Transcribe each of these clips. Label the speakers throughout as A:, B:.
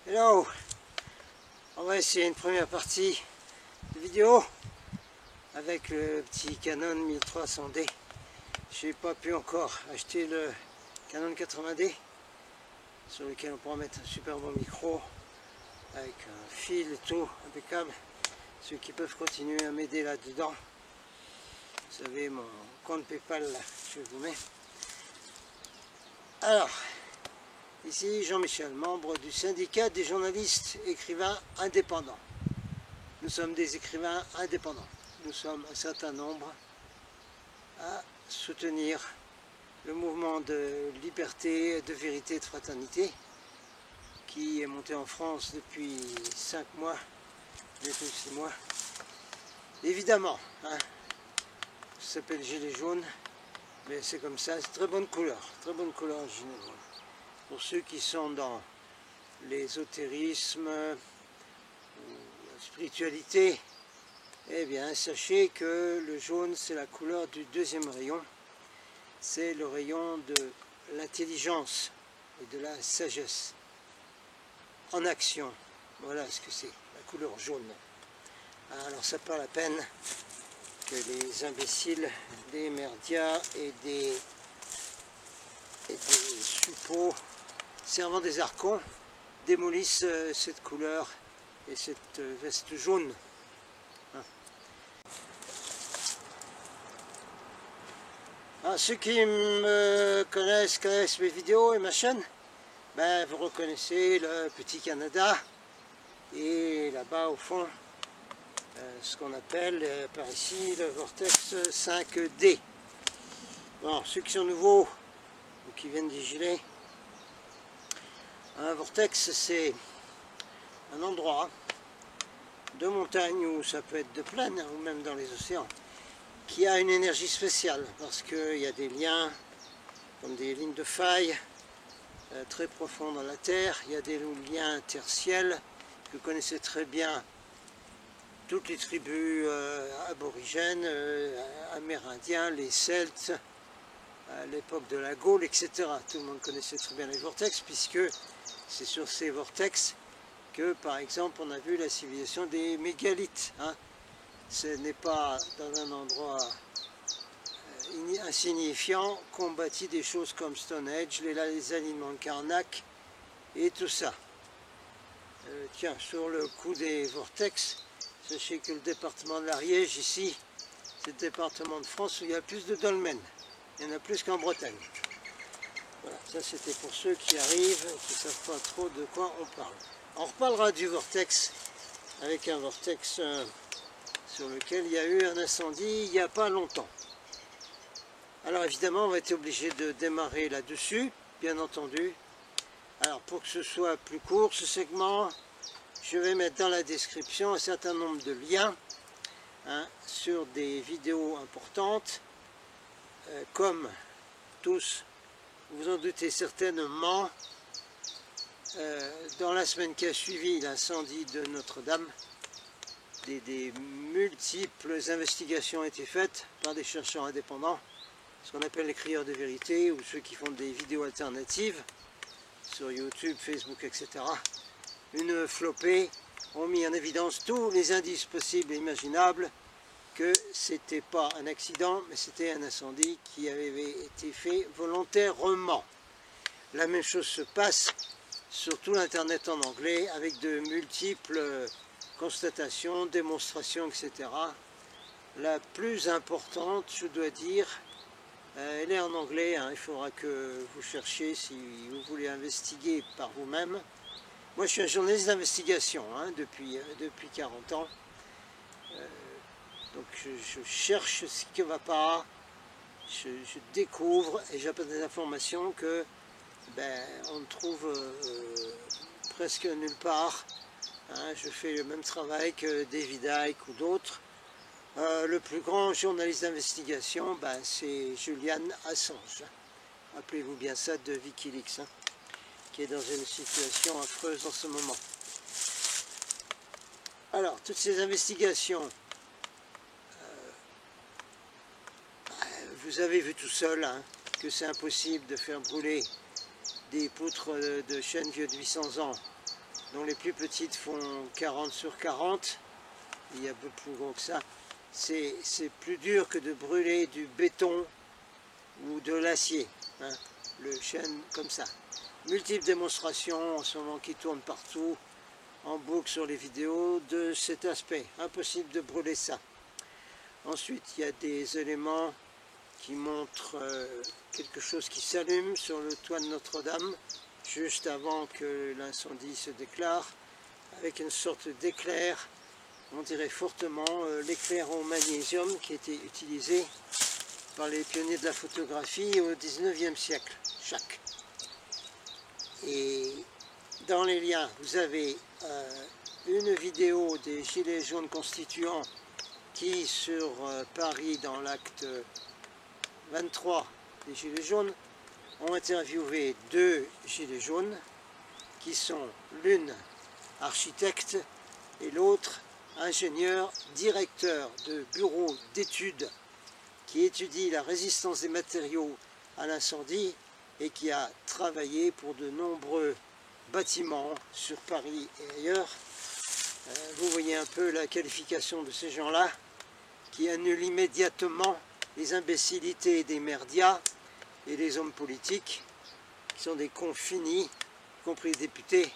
A: Hello, on va essayer une première partie de vidéo avec le petit Canon 1300D. Je n'ai pas pu encore acheter le Canon 80D sur lequel on pourra mettre un super bon micro avec un fil et tout impeccable. Ceux qui peuvent continuer à m'aider là-dedans, vous savez, mon compte PayPal là, je vous mets. Alors, ici Jean-Michel, membre du syndicat des journalistes écrivains indépendants. Nous sommes des écrivains indépendants. Nous sommes un certain nombre à soutenir le mouvement de liberté, de vérité, de fraternité qui est monté en France depuis 5 mois, bientôt 6 mois. Évidemment, hein, ça s'appelle gilet jaune, mais c'est comme ça, c'est très bonne couleur gilet jaune. Pour ceux qui sont dans l'ésotérisme ou la spiritualité, eh bien sachez que le jaune c'est la couleur du deuxième rayon, c'est le rayon de l'intelligence et de la sagesse en action. Voilà ce que c'est, la couleur jaune. Alors ça pas la peine que les imbéciles, des merdias et des suppôts servant des archons démolissent cette couleur et cette veste jaune. Alors, ceux qui me connaissent mes vidéos et ma chaîne, ben, vous reconnaissez le petit Canada et là-bas au fond ce qu'on appelle par ici le Vortex 5D. Bon, ceux qui sont nouveaux ou qui viennent d'y giler, un vortex c'est un endroit de montagne ou ça peut être de plaine ou même dans les océans qui a une énergie spéciale, parce qu'il y a des liens, comme des lignes de faille, très profonds dans la Terre. Il y a des liens interciels, que vous connaissez très bien toutes les tribus aborigènes, amérindiens, les Celtes, à l'époque de la Gaule, etc. Tout le monde connaissait très bien les vortex, puisque c'est sur ces vortex que, par exemple, on a vu la civilisation des mégalithes. Hein. Ce n'est pas dans un endroit insignifiant qu'on bâtit des choses comme Stonehenge, les alignements de Karnak et tout ça. Tiens, sur le coup des vortex, sachez que le département de l'Ariège, ici, c'est le département de France où il y a plus de dolmens. Il y en a plus qu'en Bretagne. Voilà, ça c'était pour ceux qui arrivent et qui ne savent pas trop de quoi on parle. On reparlera du vortex, avec un vortex sur lequel il y a eu un incendie il n'y a pas longtemps. Alors évidemment, on va être obligé de démarrer là-dessus, bien entendu. Alors pour que ce soit plus court, ce segment, je vais mettre dans la description un certain nombre de liens sur des vidéos importantes, comme tous, vous en doutez certainement, dans la semaine qui a suivi l'incendie de Notre-Dame, des multiples investigations ont été faites par des chercheurs indépendants, ce qu'on appelle les crieurs de vérité, ou ceux qui font des vidéos alternatives sur YouTube, Facebook, etc. Une flopée ont mis en évidence tous les indices possibles et imaginables que c'était pas un accident, mais c'était un incendie qui avait été fait volontairement. La même chose se passe sur tout l'internet en anglais, avec de multiples constatations, démonstrations, etc. La plus importante, je dois dire, elle est en anglais, hein, il faudra que vous cherchiez si vous voulez investiguer par vous-même. Moi je suis un journaliste d'investigation depuis 40 ans. Donc je cherche ce qui ne va pas, je découvre et j'apporte des informations que on ne trouve presque nulle part. Hein, je fais le même travail que David Icke ou d'autres. Le plus grand journaliste d'investigation, c'est Julian Assange. Rappelez-vous bien ça de Wikileaks, hein, qui est dans une situation affreuse en ce moment. Alors, toutes ces investigations, vous avez vu tout seul hein, que c'est impossible de faire brûler des poutres de chêne vieux de 800 ans, dont les plus petites font 40 sur 40. Il y a peu plus gros que ça. C'est plus dur que de brûler du béton ou de l'acier, hein, le chêne comme ça. Multiples démonstrations en ce moment qui tournent partout, en boucle sur les vidéos, de cet aspect. Impossible de brûler ça. Ensuite, il y a des éléments qui montrent quelque chose qui s'allume sur le toit de Notre-Dame, juste avant que l'incendie se déclare, avec une sorte d'éclair. On dirait fortement l'éclair au magnésium qui était utilisé par les pionniers de la photographie au 19e siècle, chaque. Et dans les liens, vous avez une vidéo des Gilets jaunes constituants qui, sur Paris, dans l'acte 23 des Gilets jaunes, ont interviewé 2 Gilets jaunes qui sont l'une architecte et l'autre ingénieur, directeur de bureau d'études qui étudie la résistance des matériaux à l'incendie et qui a travaillé pour de nombreux bâtiments sur Paris et ailleurs. Vous voyez un peu la qualification de ces gens-là qui annulent immédiatement les imbécilités des merdias et des hommes politiques qui sont des cons finis, y compris les députés,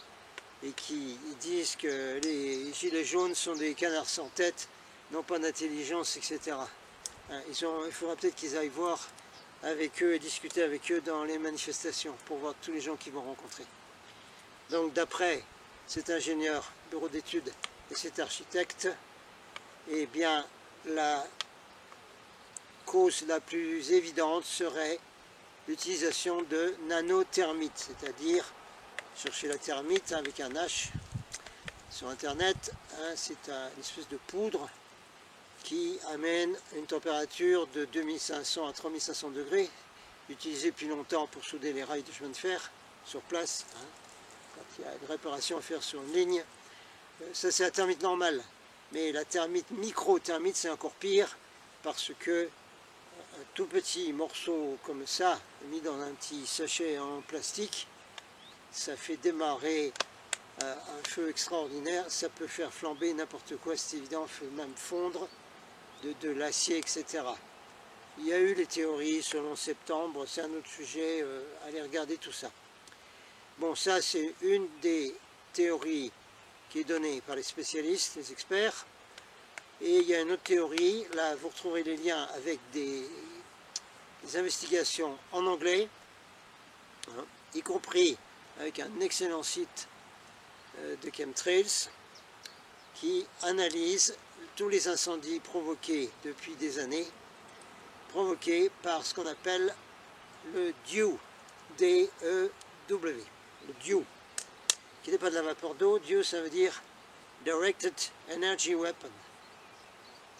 A: et qui disent que les gilets jaunes sont des canards sans tête, n'ont pas d'intelligence, etc. Il faudra peut-être qu'ils aillent voir avec eux et discuter avec eux dans les manifestations pour voir tous les gens qu'ils vont rencontrer. Donc d'après cet ingénieur, bureau d'études et cet architecte, eh bien la cause la plus évidente serait l'utilisation de nanothermite, c'est-à-dire chercher la thermite avec un H sur internet, hein, c'est une espèce de poudre qui amène une température de 2500 à 3500 degrés, utilisée depuis longtemps pour souder les rails de chemin de fer sur place, hein, quand il y a une réparation à faire sur une ligne. Ça c'est la thermite normale, mais la thermite micro-thermite c'est encore pire, parce que un tout petit morceau comme ça, mis dans un petit sachet en plastique, ça fait démarrer un feu extraordinaire, ça peut faire flamber n'importe quoi, c'est évident, ça peut même fondre de l'acier, etc. Il y a eu les théories selon septembre, c'est un autre sujet, allez regarder tout ça. Bon, ça c'est une des théories qui est donnée par les spécialistes, les experts. Et il y a une autre théorie, là vous retrouverez les liens avec des investigations en anglais, hein, y compris avec un excellent site de chemtrails qui analyse tous les incendies provoqués depuis des années, provoqués par ce qu'on appelle le DEW, D-E-W, le DEW, qui n'est pas de la vapeur d'eau. DEW ça veut dire Directed Energy Weapon,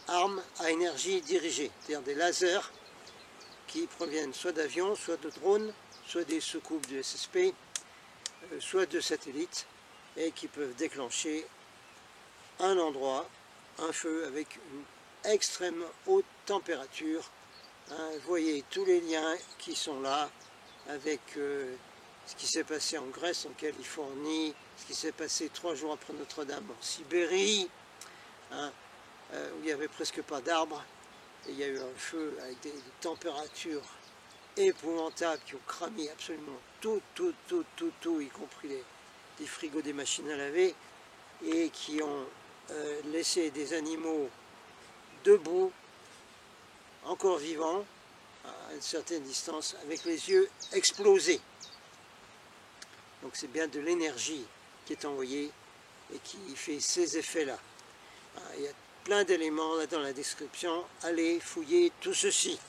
A: armes à énergie dirigée, c'est-à-dire des lasers qui proviennent soit d'avions, soit de drones, soit des soucoupes du SSP, soit de satellites, et qui peuvent déclencher un endroit, un feu avec une extrême haute température. Hein, vous voyez tous les liens qui sont là avec ce qui s'est passé en Grèce, en Californie, ce qui s'est passé 3 jours après Notre-Dame en Sibérie, hein, où il n'y avait presque pas d'arbres, et il y a eu un feu avec des températures épouvantables qui ont cramé absolument tout, y compris les frigos des machines à laver, et qui ont laissé des animaux debout, encore vivants, à une certaine distance, avec les yeux explosés. Donc c'est bien de l'énergie qui est envoyée et qui fait ces effets-là. Il y a plein d'éléments là dans la description, allez fouiller tout ceci.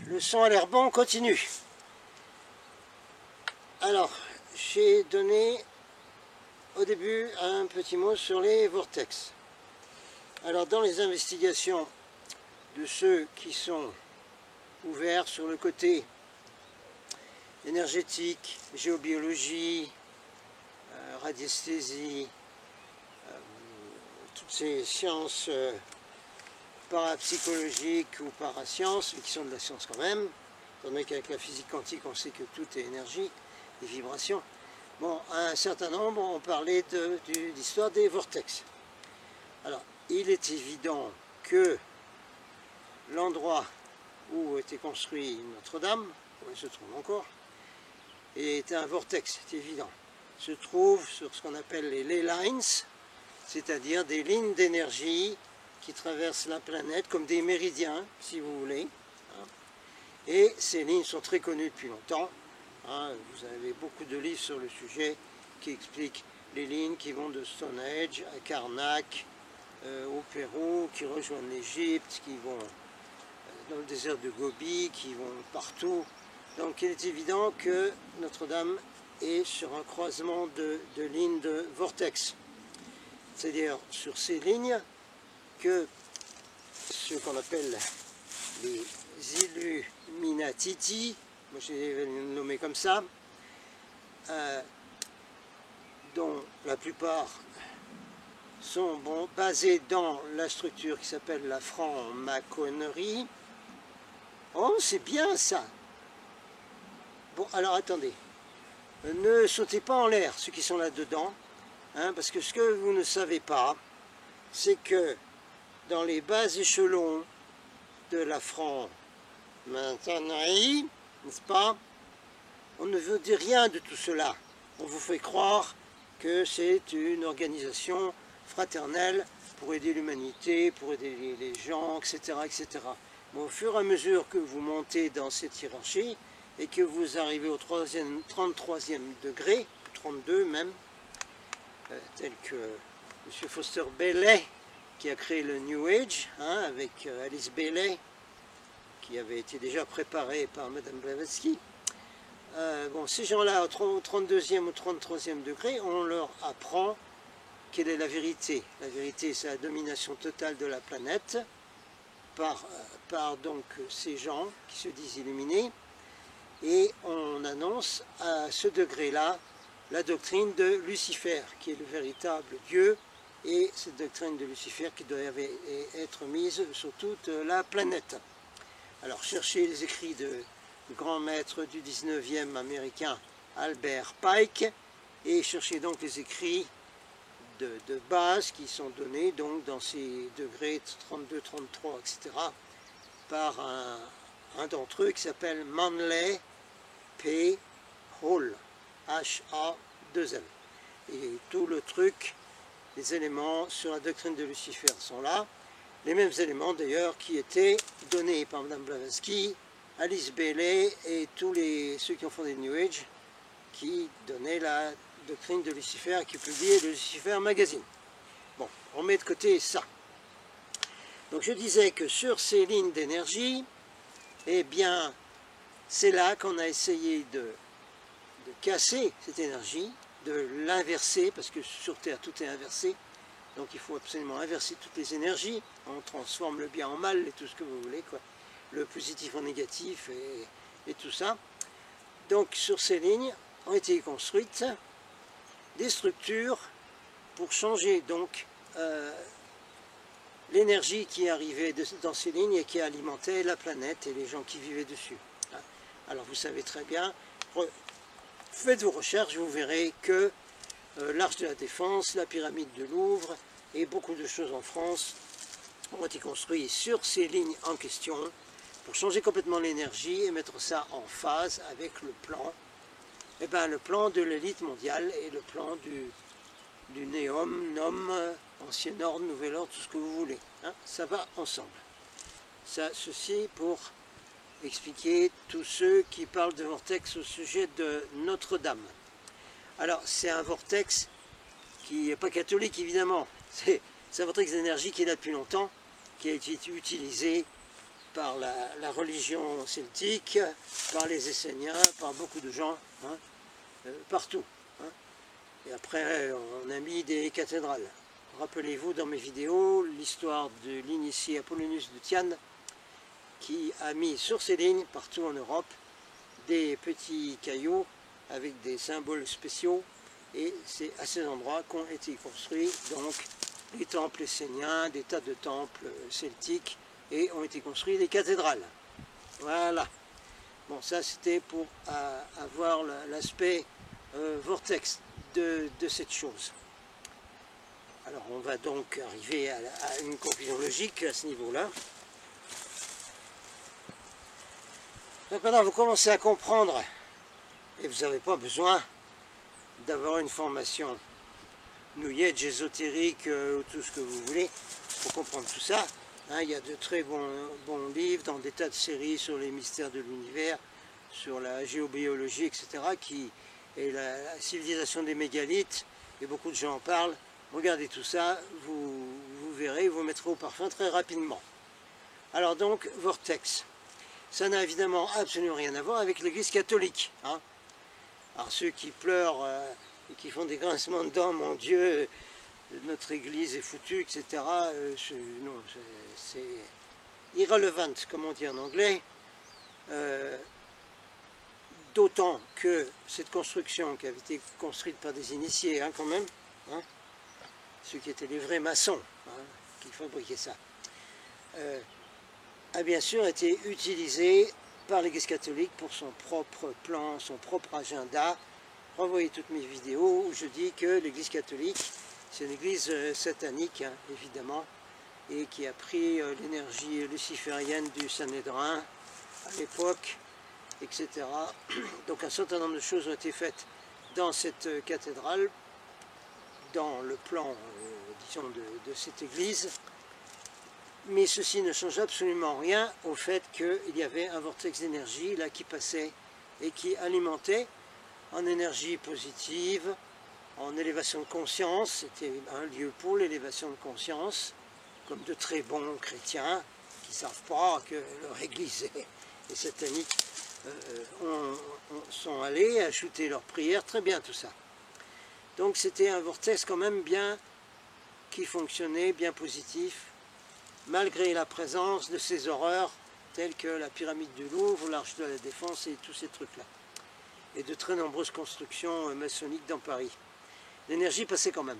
A: Le son a l'air bon, on continue. Alors, j'ai donné au début un petit mot sur les vortex. Alors, dans les investigations de ceux qui sont ouverts sur le côté énergétique, géobiologie, radiesthésie, toutes ces sciences parapsychologiques ou parasciences, mais qui sont de la science quand même, étant donné qu'avec la physique quantique on sait que tout est énergie et vibration. Bon, un certain nombre ont parlé de l'histoire des vortex. Alors, il est évident que l'endroit où était construit Notre-Dame, où elle se trouve encore, est un vortex, c'est évident. Se trouve sur ce qu'on appelle les ley lines, c'est-à-dire des lignes d'énergie qui traversent la planète comme des méridiens, si vous voulez. Et ces lignes sont très connues depuis longtemps. Vous avez beaucoup de livres sur le sujet qui expliquent les lignes qui vont de Stonehenge à Karnak, au Pérou, qui rejoignent l'Égypte, qui vont dans le désert de Gobi, qui vont partout. Donc il est évident que Notre-Dame et sur un croisement de lignes de vortex. C'est-à-dire sur ces lignes que ce qu'on appelle les Illuminati, moi je vais les nommer comme ça, dont la plupart sont basés dans la structure qui s'appelle la franc-maçonnerie. Oh, c'est bien ça! Bon, alors attendez, ne sautez pas en l'air, ceux qui sont là-dedans, hein, parce que ce que vous ne savez pas, c'est que dans les bas échelons de la franc-maçonnerie, n'est-ce pas, on ne vous dit rien de tout cela. On vous fait croire que c'est une organisation fraternelle pour aider l'humanité, pour aider les gens, etc., etc. Mais au fur et à mesure que vous montez dans cette hiérarchie et que vous arrivez au 33e degré, 32 même, tel que M. Foster Bailey, qui a créé le New Age, hein, avec Alice Bailey, qui avait été déjà préparée par Mme Blavatsky. Bon, ces gens-là, au 32e ou 33e degré, on leur apprend quelle est la vérité. La vérité, c'est la domination totale de la planète par donc ces gens qui se disent illuminés. Et on annonce à ce degré-là la doctrine de Lucifer, qui est le véritable Dieu, et cette doctrine de Lucifer qui doit être mise sur toute la planète. Alors cherchez les écrits du grand maître du 19e américain Albert Pike, et cherchez donc les écrits de base qui sont donnés donc dans ces degrés 32, 33, etc. par un d'entre eux qui s'appelle Manly P. Hall, H-A-2-L. Et tout le truc, les éléments sur la doctrine de Lucifer sont là, les mêmes éléments d'ailleurs qui étaient donnés par Mme Blavatsky, Alice Bailey et tous ceux qui ont fondé le New Age, qui donnaient la doctrine de Lucifer, qui publiait le Lucifer Magazine. Bon, on met de côté ça. Donc je disais que sur ces lignes d'énergie, eh bien, c'est là qu'on a essayé de casser cette énergie, de l'inverser, parce que sur Terre tout est inversé, donc il faut absolument inverser toutes les énergies, on transforme le bien en mal et tout ce que vous voulez, quoi. Le positif en négatif et tout ça. Donc sur ces lignes ont été construites des structures pour changer donc l'énergie qui arrivait dans ces lignes et qui alimentait la planète et les gens qui vivaient dessus. Alors vous savez très bien, faites vos recherches, vous verrez que l'Arche de la Défense, la pyramide de Louvre et beaucoup de choses en France ont été construites sur ces lignes en question pour changer complètement l'énergie et mettre ça en phase avec le plan, le plan de l'élite mondiale et le plan du Néom, Nom, Ancien Ordre, Nouvel Ordre, tout ce que vous voulez. Hein, ça va ensemble. Ceci pour expliquer tous ceux qui parlent de vortex au sujet de Notre-Dame. Alors, c'est un vortex qui n'est pas catholique, évidemment. C'est un vortex d'énergie qui est là depuis longtemps, qui a été utilisé par la religion celtique, par les Esséniens, par beaucoup de gens, hein, partout. Hein. Et après, on a mis des cathédrales. Rappelez-vous dans mes vidéos l'histoire de l'initié Apollonius de Tyane, qui a mis sur ces lignes, partout en Europe, des petits cailloux avec des symboles spéciaux, et c'est à ces endroits qu'ont été construits donc les temples esséniens, des tas de temples celtiques, et ont été construits des cathédrales. Voilà. Bon, ça c'était pour avoir l'aspect vortex de cette chose. Alors on va donc arriver à une conclusion logique à ce niveau-là. Donc maintenant vous commencez à comprendre, et vous n'avez pas besoin d'avoir une formation New Age, ésotérique, ou tout ce que vous voulez, pour comprendre tout ça. Hein, il y a de très bons livres dans des tas de séries sur les mystères de l'univers, sur la géobiologie, etc., et la civilisation des mégalithes, et beaucoup de gens en parlent. Regardez tout ça, vous verrez, vous mettrez au parfum très rapidement. Alors donc, vortex. Ça n'a évidemment absolument rien à voir avec l'Église catholique. Hein. Alors ceux qui pleurent et qui font des grincements de dents, mon Dieu, notre église est foutue, etc. Non, c'est irrelevant, comme on dit en anglais. D'autant que cette construction qui avait été construite par des initiés, hein, quand même, hein, ceux qui étaient les vrais maçons, hein, qui fabriquaient ça, a bien sûr été utilisée par l'Église catholique pour son propre plan, son propre agenda. Revoyez toutes mes vidéos où je dis que l'Église catholique, c'est une église satanique, hein, évidemment, et qui a pris l'énergie luciférienne du Sanhédrin à l'époque, etc. Donc un certain nombre de choses ont été faites dans cette cathédrale, dans le plan, disons, de cette église, mais ceci ne change absolument rien au fait qu'il y avait un vortex d'énergie là qui passait et qui alimentait en énergie positive, en élévation de conscience. C'était un lieu pour l'élévation de conscience, comme de très bons chrétiens qui ne savent pas que leur église est satanique sont allés ajouter leurs prières, très bien tout ça. Donc c'était un vortex quand même bien, qui fonctionnait, bien positif, malgré la présence de ces horreurs telles que la pyramide du Louvre, l'Arche de la Défense et tous ces trucs-là. Et de très nombreuses constructions maçonniques dans Paris. L'énergie passait quand même.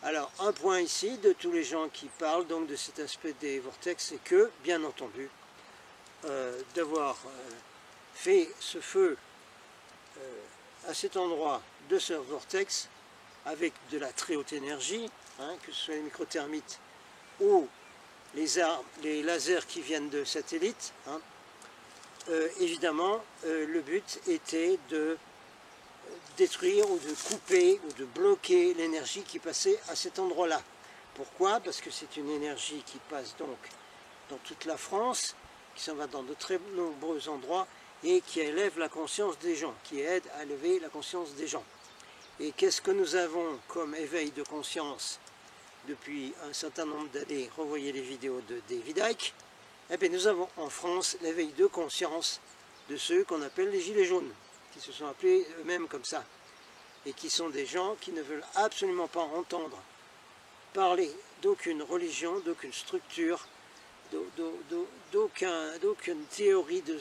A: Alors, un point ici, de tous les gens qui parlent donc de cet aspect des vortex, c'est que, bien entendu, d'avoir fait ce feu à cet endroit de ce vortex, avec de la très haute énergie, hein, que ce soit les microthermites ou les lasers qui viennent de satellites, hein, évidemment, le but était de détruire ou de couper ou de bloquer l'énergie qui passait à cet endroit-là. Pourquoi? Parce que c'est une énergie qui passe donc dans toute la France, qui s'en va dans de très nombreux endroits et qui élève la conscience des gens, qui aide à élever la conscience des gens. Et qu'est-ce que nous avons comme éveil de conscience depuis un certain nombre d'années? Revoyez les vidéos de David Icke. Eh bien, nous avons en France l'éveil de conscience de ceux qu'on appelle les gilets jaunes, qui se sont appelés eux-mêmes comme ça, et qui sont des gens qui ne veulent absolument pas entendre parler d'aucune religion, d'aucune structure, d'aucune théorie de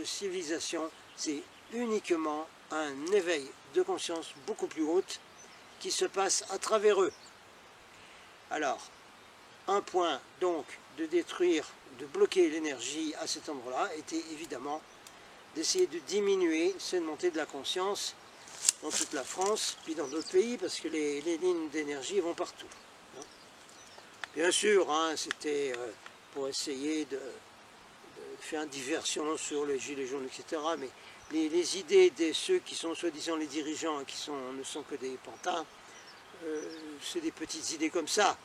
A: civilisation. C'est uniquement un éveil de conscience beaucoup plus haute qui se passe à travers eux. Alors, un point donc de détruire, de bloquer l'énergie à cet endroit-là était évidemment d'essayer de diminuer cette montée de la conscience dans toute la France, puis dans d'autres pays, parce que les lignes d'énergie vont partout. Bien sûr, hein, c'était pour essayer de faire une diversion sur les gilets jaunes, etc. Mais les idées de ceux qui sont soi-disant les dirigeants et qui ne sont que des pantins, c'est des petites idées comme ça.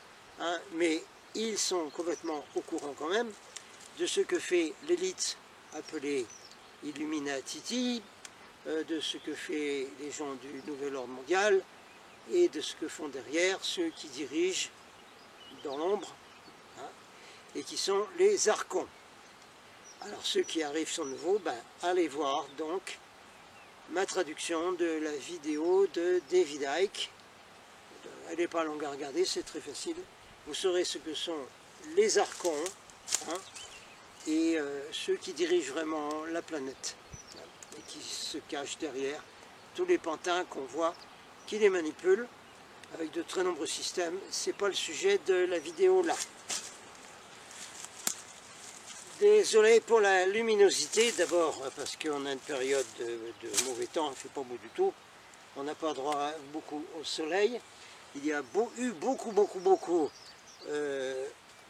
A: Hein, mais ils sont complètement au courant quand même de ce que fait l'élite appelée Illuminati, de ce que fait les gens du Nouvel Ordre Mondial et de ce que font derrière ceux qui dirigent dans l'ombre, hein, et qui sont les archons. Alors ceux qui arrivent sont nouveaux, ben, allez voir donc ma traduction de la vidéo de David Icke. Elle n'est pas longue à regarder, c'est très facile. Vous saurez ce que sont les archons, hein, et ceux qui dirigent vraiment la planète, hein, et qui se cachent derrière tous les pantins qu'on voit, qui les manipulent avec de très nombreux systèmes. C'est pas le sujet de la vidéo là. Désolé pour la luminosité, d'abord parce qu'on a une période de mauvais temps, il ne fait pas beau du tout, on n'a pas droit beaucoup au soleil. Il y a eu beaucoup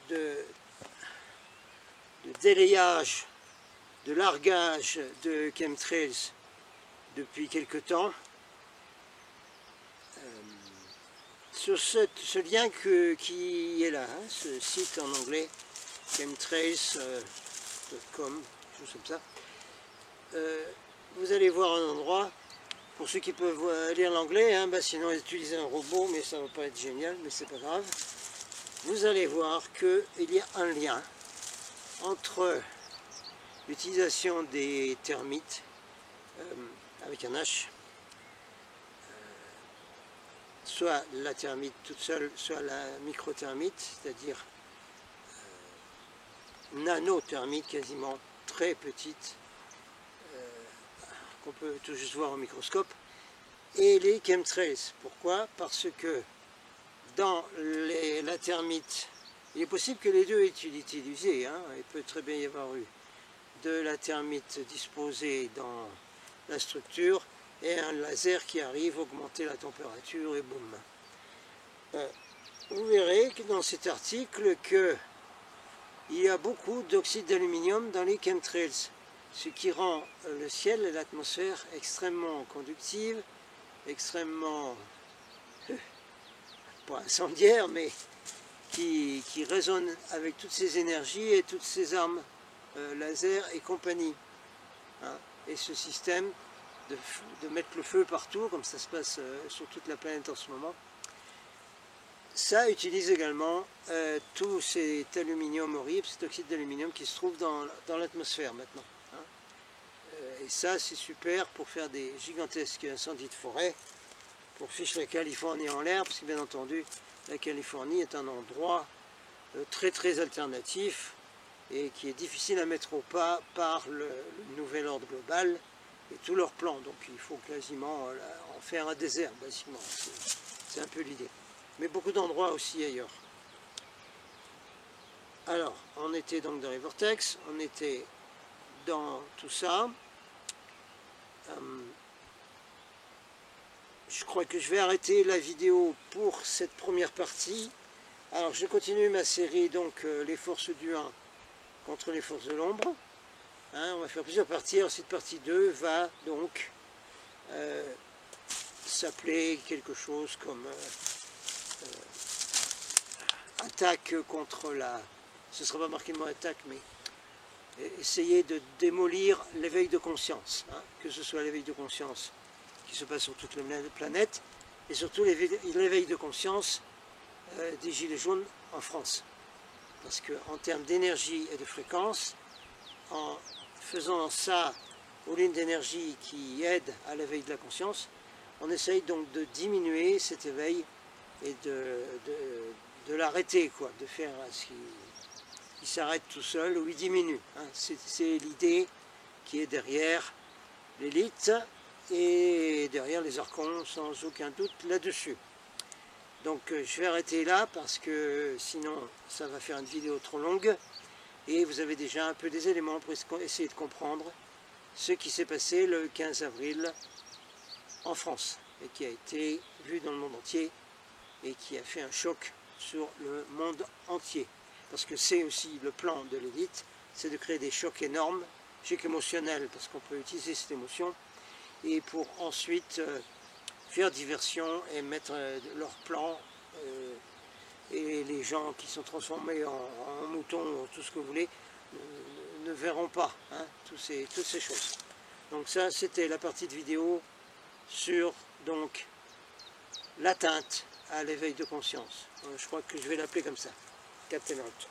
A: de délayage, de largage de chemtrails depuis quelque temps. Sur ce lien qui est là, hein, ce site en anglais, chemtrails.com, chose comme ça, vous allez voir un endroit, pour ceux qui peuvent lire l'anglais, hein, bah sinon utiliser un robot, mais ça ne va pas être génial, mais c'est pas grave. Vous allez voir qu'il y a un lien entre l'utilisation des termites avec un H soit la thermite toute seule, soit la microthermite, c'est-à-dire nanothermite quasiment très petite, qu'on peut tout juste voir au microscope, et les chemtrails. Pourquoi? Parce que dans la thermite, il est possible que les deux aient été utilisés, hein. Il peut très bien y avoir eu de la thermite disposée dans la structure et un laser qui arrive, augmenter la température et boum. Vous verrez que dans cet article il y a beaucoup d'oxyde d'aluminium dans les chemtrails, ce qui rend le ciel et l'atmosphère extrêmement conductives, extrêmement, pas incendiaires, mais qui résonnent avec toutes ces énergies et toutes ces armes laser et compagnie. Hein. Et ce système de mettre le feu partout, comme ça se passe sur toute la planète en ce moment, ça utilise également tout cet aluminium horrible, cet oxyde d'aluminium qui se trouve dans l'atmosphère maintenant. Hein. Et ça, c'est super pour faire des gigantesques incendies de forêt, pour ficher la Californie en l'air, parce que bien entendu, la Californie est un endroit très très alternatif et qui est difficile à mettre au pas par le nouvel ordre global et tous leurs plans. Donc il faut quasiment en faire un désert, basiquement. C'est un peu l'idée. Mais beaucoup d'endroits aussi ailleurs. Alors, on était donc dans les vortex, on était dans tout ça. Je crois que je vais arrêter la vidéo pour cette première partie. Alors, je continue ma série, donc, les forces du 1 contre les forces de l'ombre. Hein, on va faire plusieurs parties. Alors, cette partie 2 va donc s'appeler quelque chose comme attaque contre la... Ce ne sera pas marqué le mot attaque, mais essayer de démolir l'éveil de conscience. Hein, que ce soit l'éveil de conscience qui se passe sur toute la planète, et surtout l'éveil de conscience des Gilets jaunes en France. Parce qu'en termes d'énergie et de fréquence, en faisant ça aux lignes d'énergie qui aident à l'éveil de la conscience, on essaye donc de diminuer cet éveil et de l'arrêter, quoi, de faire ce qui s'arrête tout seul ou il diminue. Hein. C'est l'idée qui est derrière l'élite et derrière les archons, sans aucun doute là-dessus. Donc je vais arrêter là parce que sinon ça va faire une vidéo trop longue et vous avez déjà un peu des éléments pour essayer de comprendre ce qui s'est passé le 15 avril en France et qui a été vu dans le monde entier et qui a fait un choc sur le monde entier. Parce que c'est aussi le plan de l'élite, c'est de créer des chocs énormes, chocs émotionnels, parce qu'on peut utiliser cette émotion, et pour ensuite faire diversion et mettre leur plan, et les gens qui sont transformés en moutons, tout ce que vous voulez, ne verront pas hein, toutes ces choses. Donc ça, c'était la partie de vidéo sur donc l'atteinte à l'éveil de conscience. Je crois que je vais l'appeler comme ça, Captain Holt.